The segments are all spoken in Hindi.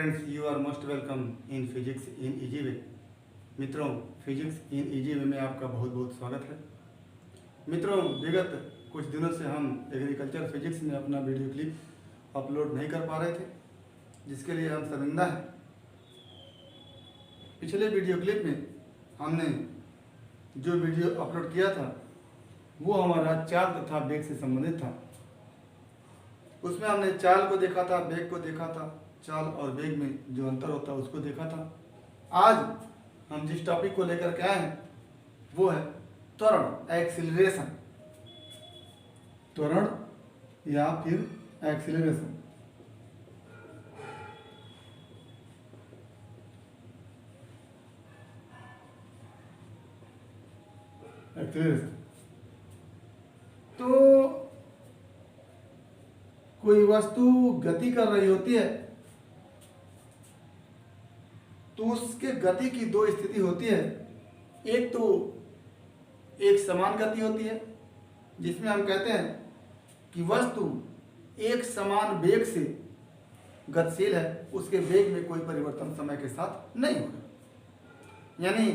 friends, you are most welcome in Physics in Easy Way. मित्रों, फिजिक्स इन इजी वे में आपका बहुत बहुत स्वागत है। मित्रों, विगत कुछ दिनों से हम एग्रीकल्चर फिजिक्स में अपना वीडियो क्लिप अपलोड नहीं कर पा रहे थे, जिसके लिए हम शर्मिंदा हैं। पिछले वीडियो क्लिप में हमने जो वीडियो अपलोड किया था वो हमारा चाल तथा वेग से संबंधित था। उसमें हमने चाल को देखा था, वेग को देखा था, चाल और वेग में जो अंतर होता है उसको देखा था। आज हम जिस टॉपिक को लेकर के आए हैं वो है त्वरण, एक्सीलरेशन। त्वरण या फिर एक्सीलरेशन। एक्सीलरेशन तो कोई वस्तु गति कर रही होती है तो उसके गति की दो स्थिति होती है। एक तो एक समान गति होती है, जिसमें हम कहते हैं कि वस्तु एक समान वेग से गतिशील है, उसके वेग में कोई परिवर्तन समय के साथ नहीं होगा। यानी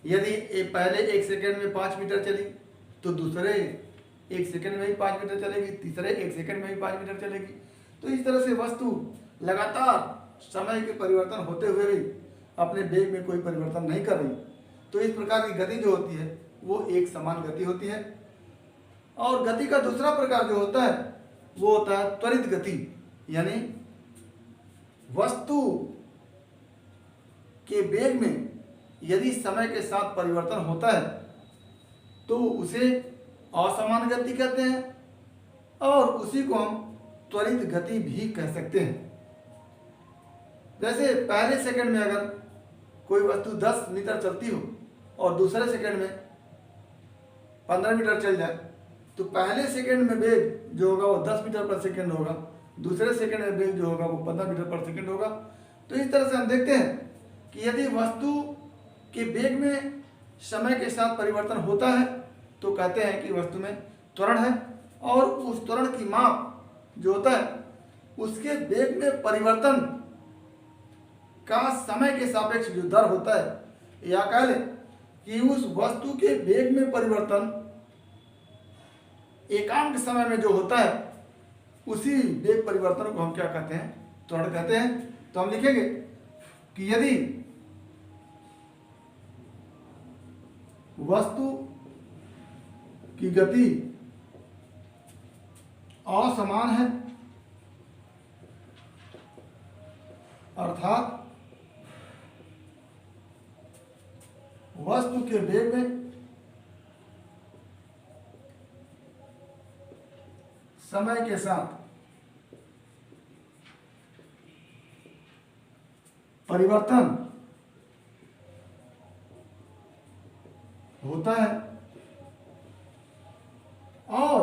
यदि पहले 1 सेकंड में 5 मीटर चली तो दूसरे 1 सेकंड में भी 5 मीटर चलेगी, तीसरे 1 सेकंड में भी 5 मीटर चलेगी। तो इस तरह से वस्तु लगातार समय के परिवर्तन होते हुए भी अपने वेग में कोई परिवर्तन नहीं कर रही। तो इस प्रकार की गति जो होती है वो एक समान गति होती है। और गति का दूसरा प्रकार जो होता है वो होता है त्वरित गति। यानी वस्तु के वेग में यदि समय के साथ परिवर्तन होता है तो उसे असमान गति कहते हैं और उसी को हम त्वरित गति भी कह सकते हैं। जैसे पहले सेकंड में अगर कोई वस्तु 10 मीटर चलती हो और दूसरे सेकंड में 15 मीटर चल जाए तो पहले सेकंड में वेग जो होगा वो 10 मीटर पर सेकंड होगा, दूसरे सेकंड में वेग जो होगा वो 15 मीटर पर सेकंड होगा। तो इस तरह से हम देखते हैं कि यदि वस्तु के वेग में समय के साथ परिवर्तन होता है तो कहते हैं कि वस्तु में त्वरण है। और उस त्वरण की माप जो होता है उसके वेग में परिवर्तन का समय के सापेक्ष जो दर होता है, या कह लें कि उस वस्तु के वेग में परिवर्तन एकांक समय में जो होता है उसी वेग परिवर्तन को हम क्या कहते हैं, त्वरण कहते हैं। तो हम लिखेंगे कि यदि वस्तु की गति असमान है, अर्थात वस्तु के वेग में समय के साथ परिवर्तन होता है और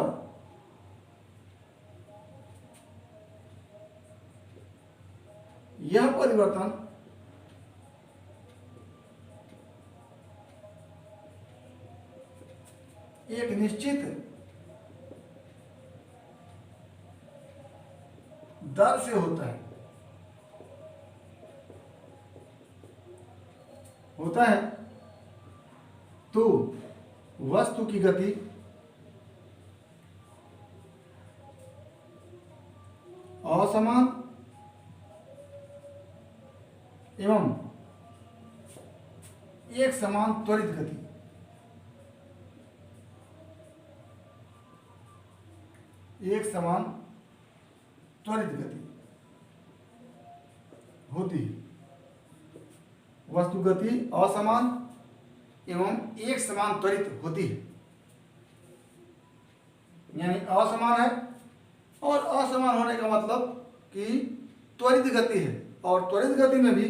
यह परिवर्तन एक निश्चित दर से होता है तो वस्तु की गति असमान एवं एक समान त्वरित गति, एक समान त्वरित गति होती है। वस्तु गति असमान एवं एक समान त्वरित होती है। यानी असमान है और असमान होने का मतलब कि त्वरित गति है। और त्वरित गति में भी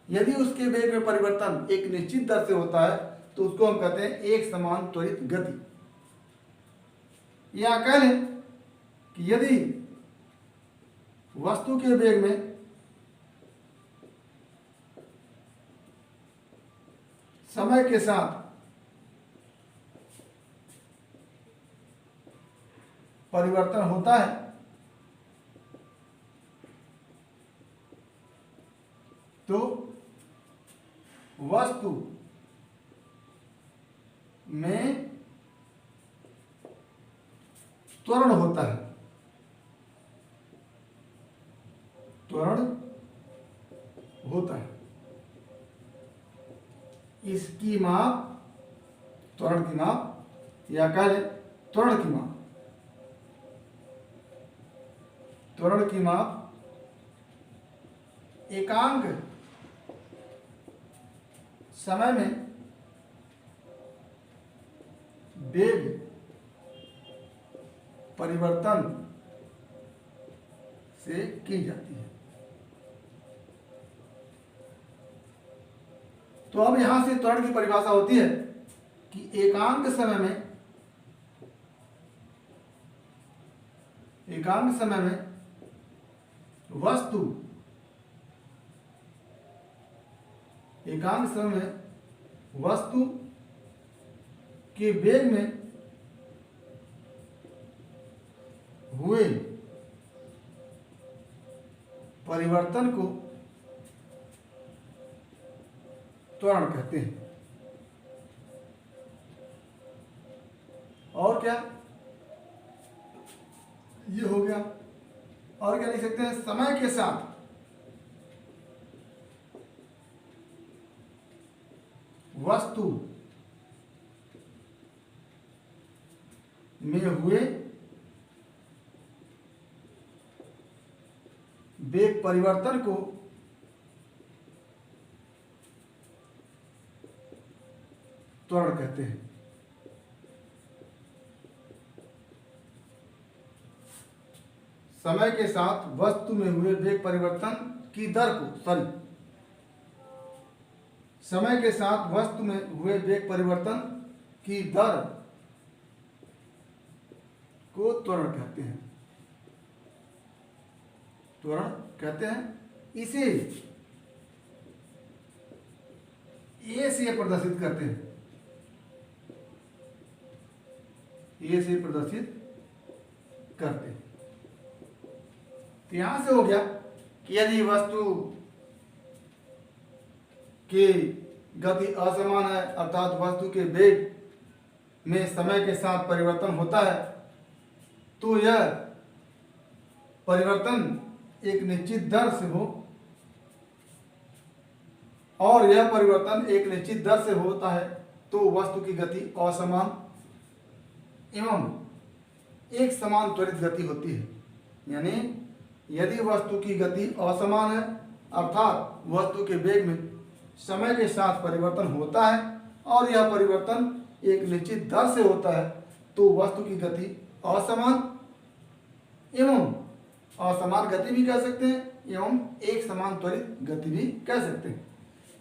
यदि उसके वेग में परिवर्तन एक निश्चित दर से होता है तो उसको हम कहते हैं एक समान त्वरित गति। या कह लें कि यदि वस्तु के वेग में समय के साथ परिवर्तन होता है त्वरण होता है, त्वरण होता है। इसकी माप, त्वरण की माप या कह लें त्वरण की माप, त्वरण की माप एकांक समय में वेग परिवर्तन से की जाती है। तो अब यहां से त्वरण की परिभाषा होती है कि एकांक समय में, एकांक समय में वस्तु, एकांक समय में वस्तु के वेग में हुए परिवर्तन को त्वरण कहते हैं। और क्या, ये हो गया। और क्या लिख सकते हैं, समय के साथ वस्तु में हुए वेग परिवर्तन को त्वरण कहते हैं। समय के साथ वस्तु में हुए वेग परिवर्तन की दर को, सॉरी, समय के साथ वस्तु में हुए वेग परिवर्तन की दर को त्वरण कहते हैं, त्वरण कहते हैं। इसे ए से प्रदर्शित करते हैं, ए से प्रदर्शित करते हैं। तो यहां से हो गया कि यदि वस्तु की गति असमान है, अर्थात वस्तु के वेग में समय के साथ परिवर्तन होता है, तो यह परिवर्तन एक निश्चित दर से हो, और यह परिवर्तन एक निश्चित दर से होता है, तो वस्तु की गति असमान एवं एक समान त्वरित गति होती है। यानी यदि वस्तु की गति असमान है, अर्थात वस्तु के वेग में समय के साथ परिवर्तन होता है और यह परिवर्तन एक निश्चित दर से होता है, तो वस्तु की गति असमान एवं असमान गति भी कह सकते हैं एवं एक समान त्वरित गति भी कह सकते हैं।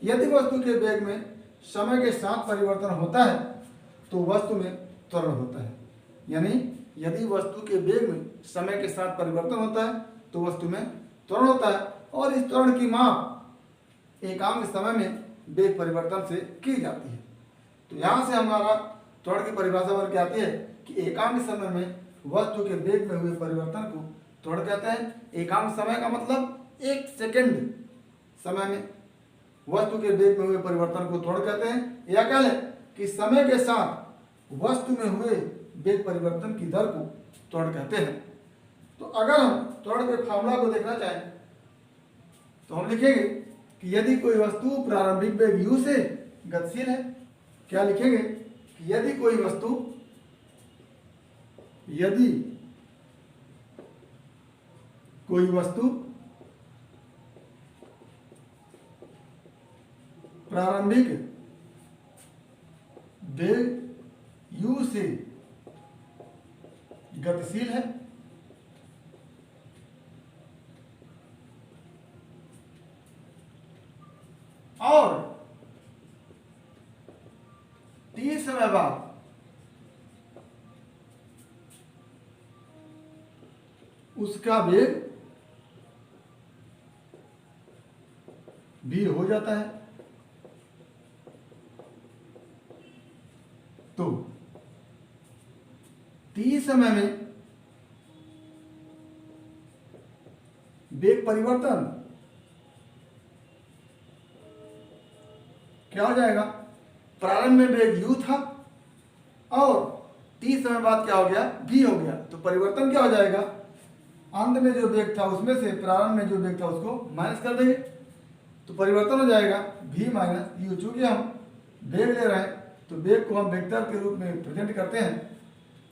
यदि वस्तु के वेग में समय के साथ परिवर्तन होता है तो वस्तु में त्वरण होता है। यानी यदि वस्तु के वेग में समय के साथ परिवर्तन होता है तो वस्तु में त्वरण होता है, और इस त्वरण की माप एकांक समय में वेग परिवर्तन से की जाती है। तो यहाँ से हमारा त्वरण की परिभाषा बन के आती है कि एकांक समय में वस्तु के वेग में हुए परिवर्तन को त्वरण कहते हैं। एकांक समय का मतलब एक सेकंड समय में वस्तु के वेग में हुए परिवर्तन को त्वरण कहते हैं, या कह लें कि समय के साथ वस्तु में हुए वेग परिवर्तन की दर को त्वरण कहते हैं। तो अगर हम त्वरण के फार्मूला को देखना चाहें तो हम लिखेंगे कि यदि कोई वस्तु प्रारंभिक वेग u से गतिशील है, क्या लिखेंगे कि यदि कोई वस्तु प्रारंभिक वेग u से गतिशील है और t समय बाद उसका वेग v हो जाता है, तो t समय में वेग परिवर्तन क्या हो जाएगा, प्रारंभ में वेग u था और टी समय बाद क्या हो गया, भी हो गया। तो परिवर्तन क्या हो जाएगा, अंत में जो वेग था उसमें से प्रारंभ में जो वेग था उसको माइनस कर देंगे, तो परिवर्तन हो जाएगा v माइनस यू। चूंकि हम वेग ले रहे हैं तो वेग को हम वेक्टर के रूप में प्रेजेंट करते हैं,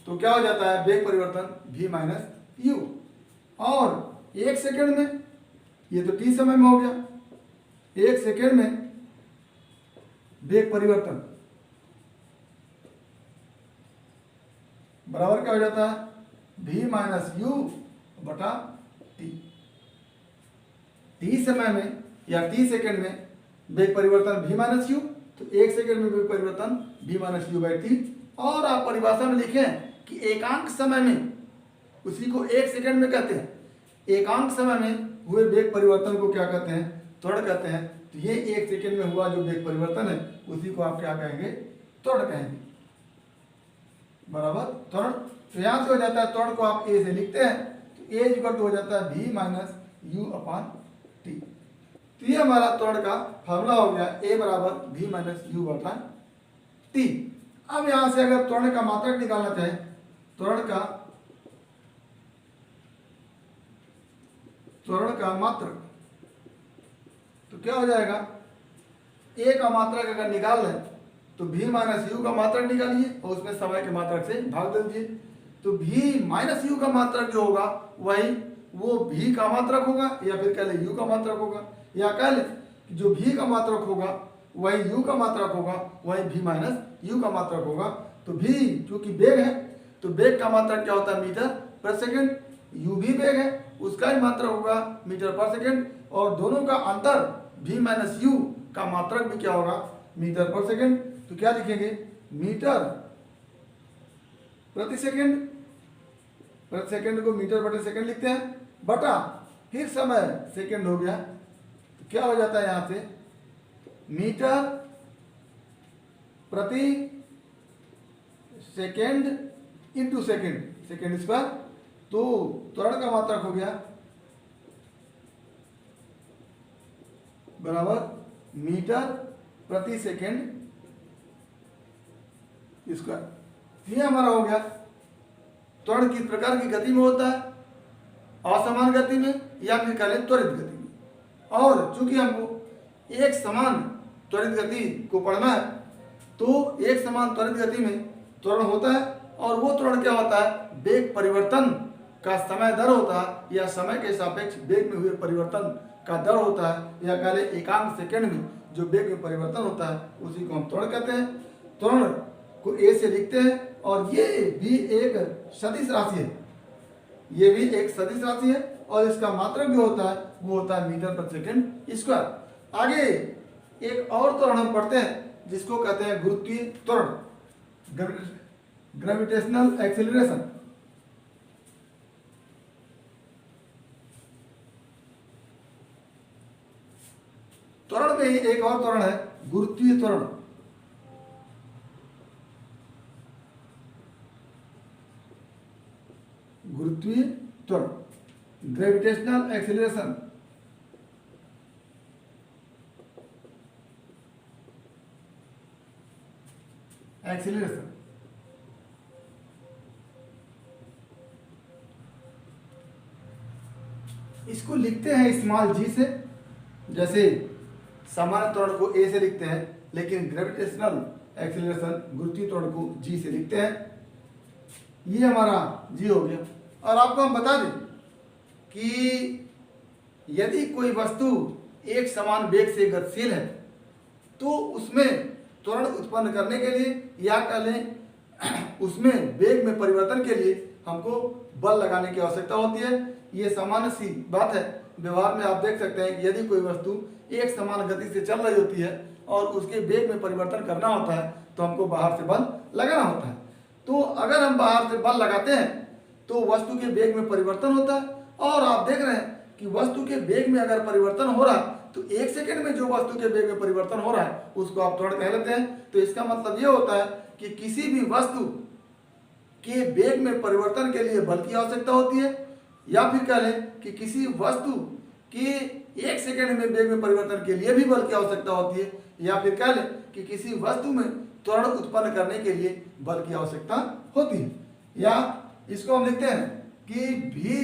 तो क्या हो जाता है वेग परिवर्तन v माइनस यू। और 1 सेकेंड में, ये तो t समय में हो गया, 1 सेकेंड में वेग परिवर्तन बराबर क्या हो जाता है v माइनस यू बटा टी। टी समय में या टी सेकेंड में वेग परिवर्तन v माइनस यू, तो 1 सेकेंड में वेग परिवर्तन v minus you by T. और आप परिभाषा में लिखें कि एकांक समय में, उसी को 1 सेकेंड में कहते हैं, एकांक समय में हुए वेग परिवर्तन को क्या कहते हैं, त्वरण कहते हैं। तो ये 1 सेकेंड में हुआ जो वेग परिवर्तन है उसी को आप क्या कहेंगे, त्वरण कहेंगे, बराबर त्वरण। तो यहाँ से हो जाता है त्वरण को आप ए से लिखते हैं, तो ए इक्वल टू हो जाता है v minus you upon T. तो ये हमारा त्वरण का फॉर्मूला हो गया, ए बराबर v माइनस यू बटा टी। अब यहाँ से अगर त्वरण का मात्रक निकालना चाहें, त्वरण का मात्रक, तो क्या हो जाएगा, ए का मात्रक अगर निकाल लें तो v माइनस यू का मात्रक निकालिए और उसमें समय के मात्रक से भाग दे दीजिए। तो v माइनस यू का मात्रक जो होगा वही वो v का मात्रक होगा, या फिर कह लें u का मात्रक होगा, या कह लें जो v का मात्रक होगा वही u का मात्रक होगा, वही v माइनस u का मात्रक होगा। तो v चूंकि वेग है तो वेग का मात्रक क्या होता है, मीटर पर सेकेंड। u भी वेग है, उसका ही मात्रक होगा मीटर पर सेकेंड, और दोनों का अंतर v माइनस यू का मात्रक भी क्या होगा, मीटर पर सेकेंड। तो क्या लिखेंगे, मीटर प्रति सेकेंड, प्रति सेकेंड को मीटर बटे सेकेंड लिखते हैं, बटा फिर समय सेकेंड हो गया। तो क्या हो जाता है यहां से, मीटर प्रति second into second, second square. तो त्वरण का मात्रक हो गया बराबर मीटर प्रति सेकेंड स्क्वायर। ये हमारा हो गया त्वरण किस प्रकार की गति में होता है, असमान गति में या फिर कह लें त्वरित गति में। और चूंकि हमको एक समान त्वरित गति को पढ़ना है, तो एक समान त्वरित गति में त्वरण होता है, और वो त्वरण क्या होता है, वेग परिवर्तन का समय दर होता है, या समय के सापेक्ष वेग में हुए परिवर्तन का दर होता है, या कह लें एकांक सेकेंड में जो वेग में परिवर्तन होता है उसी को हम त्वरण कहते हैं। त्वरण को ए से लिखते हैं, और ये भी एक सदिश राशि है, ये भी एक सदिश राशि है, और इसका मात्रक जो होता है वो होता है मीटर पर सेकेंड स्क्वायर। आगे एक और त्वरण हम पढ़ते हैं जिसको कहते हैं गुरुत्वीय त्वरण, ग्रेविटेशनल एक्सेलरेशन। त्वरण में ही एक और त्वरण है गुरुत्वीय त्वरण। गुरुत्वीय त्वरण, ग्रेविटेशनल एक्सेलरेशन। एक्सेलरेशन इसको लिखते हैं स्मॉल जी से, जैसे सामान्य त्वरण को ए से लिखते हैं, लेकिन ग्रेविटेशनल एक्सेलरेशन गुरुत्वीय त्वरण को जी से लिखते हैं। ये हमारा जी हो गया। और आपको हम बता दें कि यदि कोई वस्तु एक समान वेग से गतिशील है तो उसमें त्वरण उत्पन्न करने के लिए, या कह लें उसमें वेग में परिवर्तन के लिए हमको बल लगाने की आवश्यकता होती है। ये सामान्य सी बात है, व्यवहार में आप देख सकते हैं कि यदि कोई वस्तु एक समान गति से चल रही होती है और उसके वेग में परिवर्तन करना होता है तो हमको बाहर से बल लगाना होता है। तो अगर हम बाहर से बल लगाते हैं तो वस्तु के वेग में परिवर्तन होता है, और आप देख रहे हैं कि वस्तु के वेग में अगर परिवर्तन हो रहा है तो एक सेकंड में जो वस्तु के वेग में परिवर्तन हो रहा है उसको आप त्वरण कह लेते हैं। तो इसका मतलब ये होता है कि किसी भी वस्तु के वेग में परिवर्तन के लिए बल की आवश्यकता होती है, या फिर कह लें कि किसी वस्तु के एक सेकंड में वेग में परिवर्तन के लिए भी बल की आवश्यकता होती है, या फिर कह लें कि किसी वस्तु में त्वरण उत्पन्न करने के लिए बल की आवश्यकता होती है। या इसको हम लिखते हैं कि भी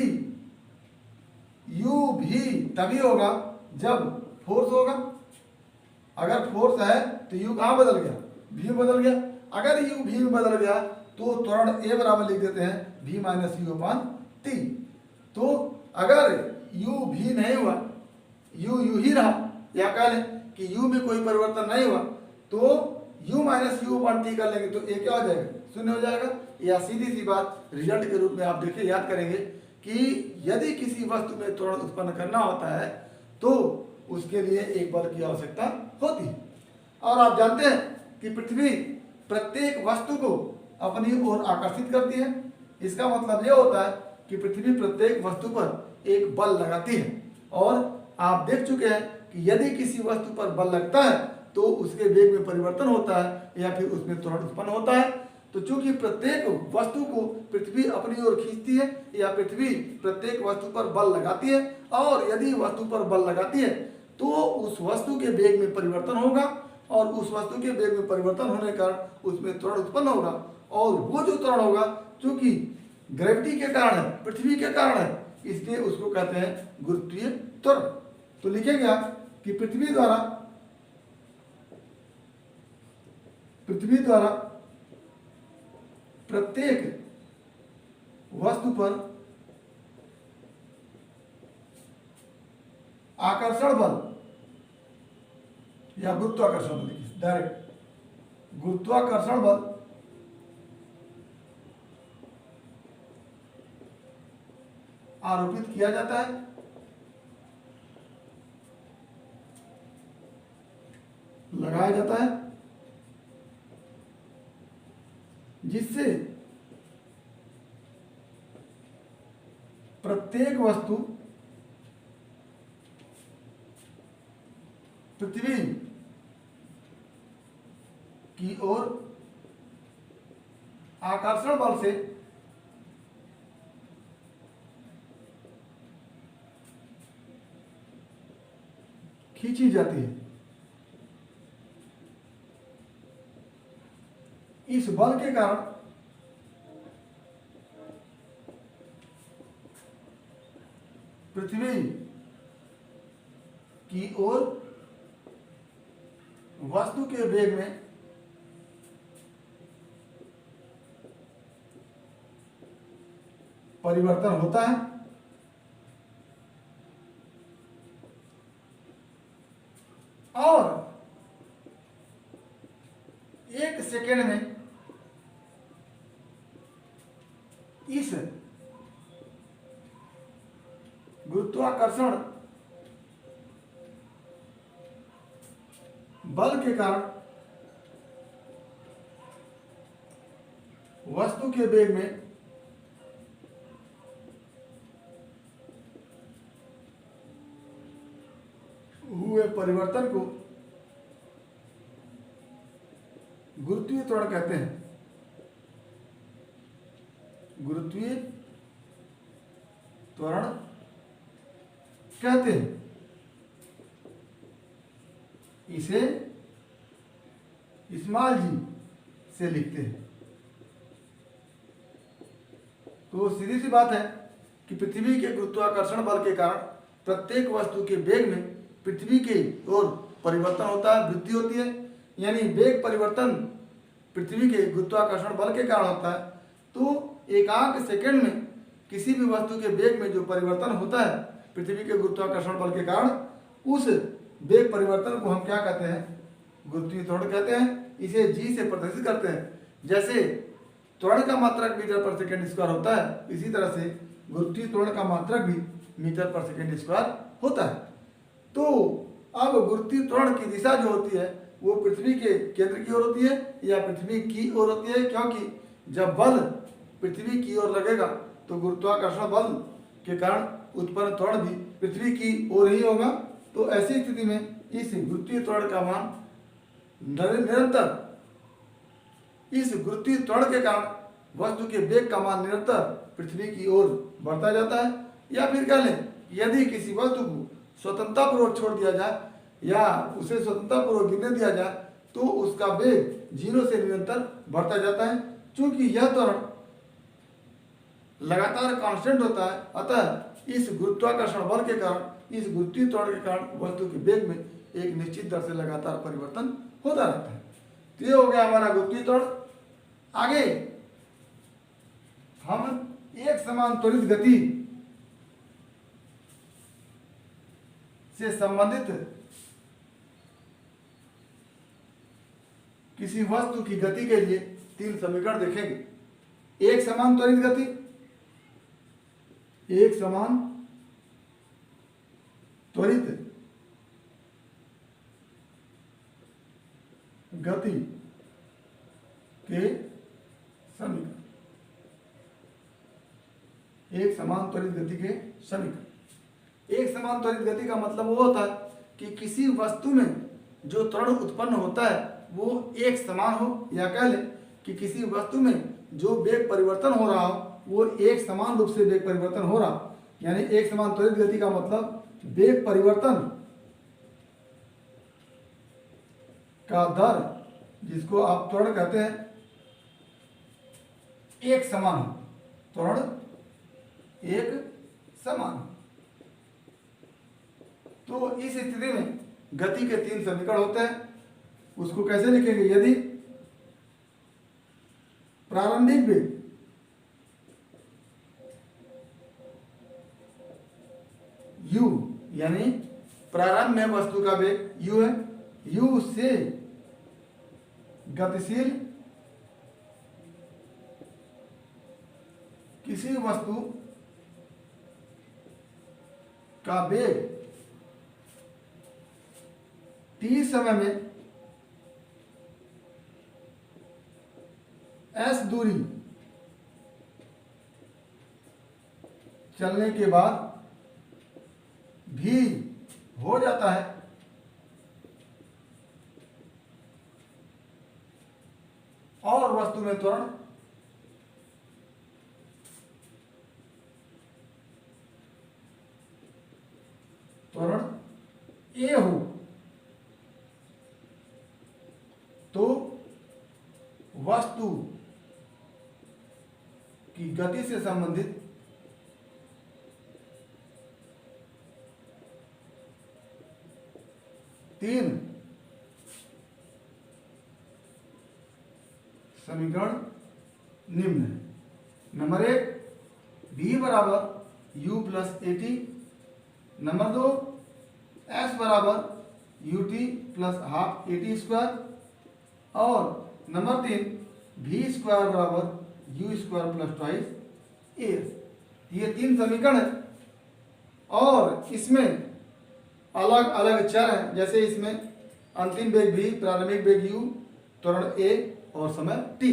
यू भी तभी होगा जब फोर्स होगा। अगर फोर्स है तो यू कहाँ बदल गया, भी बदल गया। अगर यू भी में बदल गया तो त्वरण ए बराबर लिख देते हैं भी माइनस यू अपान टी। तो अगर यू भी नहीं हुआ, यू यू ही रहा, या कह लें कि यू में कोई परिवर्तन नहीं हुआ, तो you minus you upon T कर लेंगे तो ए क्या हो जाएगा, शून्य हो जाएगा। या सीधी सी बात रिजल्ट के रूप में आप देखिए, याद करेंगे कि यदि किसी वस्तु में त्वरण उत्पन्न करना होता है तो उसके लिए एक बल की आवश्यकता होती है। और आप जानते हैं कि पृथ्वी प्रत्येक वस्तु को अपनी ओर आकर्षित करती है। इसका मतलब यह होता है कि पृथ्वी प्रत्येक वस्तु पर एक बल लगाती है। और आप देख चुके हैं कि यदि किसी वस्तु पर बल लगता है तो उसके वेग में परिवर्तन होता है या फिर उसमें त्वरण उत्पन्न होता है। तो चूंकि प्रत्येक वस्तु को पृथ्वी अपनी ओर खींचती है या पृथ्वी प्रत्येक वस्तु पर बल लगाती है, और यदि वस्तु पर बल लगाती है तो उस वस्तु के वेग में परिवर्तन होगा, और उस वस्तु के वेग में परिवर्तन होने के कारण उसमें त्वरण उत्पन्न होगा। और वो जो त्वरण होगा चूंकि ग्रेविटी के कारण है, पृथ्वी के कारण है, इसलिए उसको कहते हैं गुरुत्वीय त्वरण। तो लिखेंगे आप कि पृथ्वी द्वारा प्रत्येक वस्तु पर आकर्षण बल या गुरुत्वाकर्षण बल, डायरेक्ट गुरुत्वाकर्षण बल आरोपित किया जाता है। लगाया जाता है, जिससे प्रत्येक वस्तु पृथ्वी की ओर आकर्षण बल से खींची जाती है। इस बल के कारण पृथ्वी की ओर वस्तु के वेग में परिवर्तन होता है, और एक सेकेंड में इस गुरुत्वाकर्षण बल के कारण वस्तु के वेग में हुए परिवर्तन को गुरुत्वीय त्वरण कहते हैं। गुरुत्वीय त्वरण कहते हैं। इसे स्मॉल जी से लिखते हैं। तो सीधी सी बात है कि पृथ्वी के गुरुत्वाकर्षण बल के कारण प्रत्येक वस्तु के वेग में पृथ्वी की ओर परिवर्तन होता है, वृद्धि होती है। यानी वेग परिवर्तन पृथ्वी के गुरुत्वाकर्षण बल के कारण होता है। तो एकांक सेकंड में किसी भी वस्तु के वेग में जो परिवर्तन होता है पृथ्वी के गुरुत्वाकर्षण बल के कारण, उस वेग परिवर्तन को हम क्या कहते हैं, गुरुत्वीय त्वरण कहते हैं। इसे जी से प्रदर्शित करते हैं। जैसे त्वरण का मात्रक मीटर पर सेकेंड स्क्वायर होता है, इसी तरह से गुरुत्वीय त्वरण का मात्रक भी मीटर पर सेकेंड स्क्वायर होता है। तो अब गुरुत्वीय त्वरण की दिशा जो होती है वो पृथ्वी के केंद्र की ओर होती है या पृथ्वी की ओर होती है, क्योंकि जब बल पृथ्वी की ओर लगेगा तो गुरुत्वाकर्षण बल के कारण उत्पन्न त्वरण भी पृथ्वी की ओर ही होगा। तो ऐसी स्थिति में इस गुरुत्वीय त्वरण का मान निरंतर, इस गुरुत्वीय त्वरण के कारण वस्तु के वेग का मान निरंतर पृथ्वी की ओर बढ़ता जाता है। या फिर कह लें यदि किसी वस्तु को स्वतंत्रतापूर्वक छोड़ दिया जाए या उसे स्वतंत्रतापूर्वक गिरने दिया जाए तो उसका वेग 0 से निरंतर बढ़ता जाता है। चूंकि यह त्वरण लगातार कांस्टेंट होता है, अतः इस गुरुत्वाकर्षण बल के कारण, इस गुरुत्वीय त्वरण के कारण वस्तु के वेग में एक निश्चित दर से लगातार परिवर्तन होता रहता है। तो ये हो गया हमारा गुरुत्वीय त्वरण। आगे हम एक समान त्वरित गति से संबंधित किसी वस्तु की गति के लिए 3 समीकरण देखेंगे। एक समान त्वरित गति, एक समान त्वरित गति के समीकरण, एक समान त्वरित गति के समीकरण। एक समान त्वरित गति का मतलब वो होता है कि किसी वस्तु में जो त्वरण उत्पन्न होता है वो एक समान हो, या कह लें कि किसी वस्तु में जो वेग परिवर्तन हो रहा हो वो एक समान रूप से वेग परिवर्तन हो रहा। यानी एक समान त्वरित गति का मतलब वेग परिवर्तन का दर, जिसको आप त्वरण कहते हैं, एक समान हो। त्वरण एक समान। तो इस स्थिति में गति के 3 समीकरण होते हैं। उसको कैसे लिखेंगे? यदि प्रारंभिक वेग u, यानी प्रारंभ में वस्तु का वेग u है, u से गतिशील किसी वस्तु का वेग t समय में s दूरी चलने के बाद भी हो जाता है और वस्तु में त्वरण a हो, तो वस्तु की गति से संबंधित तीन समीकरण निम्न है। नंबर 1 v बराबर u plus at, number 2 s बराबर ut plus half at square, और नंबर 3 v स्क्वायर बराबर u square plus twice as। ये 3 समीकरण है और इसमें अलग अलग चर हैं। जैसे इसमें अंतिम वेग v, प्रारंभिक वेग u, त्वरण a और समय t।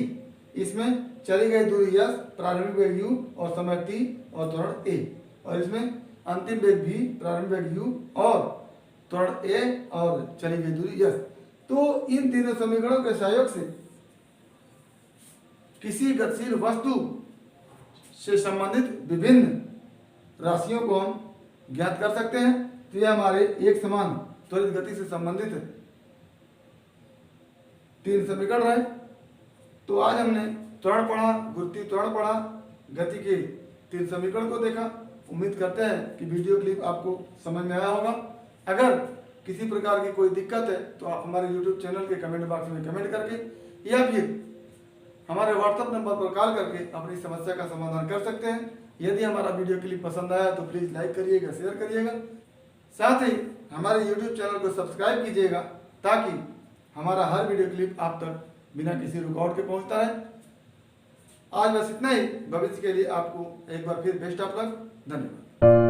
इसमें चली गई दूरी s, प्रारंभिक वेग u और समय t और त्वरण a। और इसमें अंतिम वेग v, प्रारंभिक वेग u और त्वरण a और चली गई दूरी s। तो इन तीनों समीकरणों के सहयोग से किसी गतिशील वस्तु से संबंधित विभिन्न राशियों को हम ज्ञात कर सकते हैं। तो यह हमारे एक समान त्वरित गति से संबंधित 3 समीकरण रहे। तो आज हमने त्वरण पढ़ा, गुरुत्वीय त्वरण पढ़ा, गति के 3 समीकरण को देखा। उम्मीद करते हैं कि वीडियो क्लिप आपको समझ में आया होगा। अगर किसी प्रकार की कोई दिक्कत है तो आप हमारे YouTube चैनल के कमेंट बॉक्स में कमेंट करके या फिर हमारे व्हाट्सएप नंबर पर कॉल करके अपनी समस्या का समाधान कर सकते हैं। यदि हमारा वीडियो क्लिप पसंद आया तो प्लीज़ लाइक करिएगा, शेयर करिएगा। साथ ही हमारे YouTube चैनल को सब्सक्राइब कीजिएगा ताकि हमारा हर वीडियो क्लिप आप तक बिना किसी रुकावट के पहुंचता रहे। आज बस इतना ही। भविष्य के लिए आपको एक बार फिर बेस्ट ऑफ लक। धन्यवाद।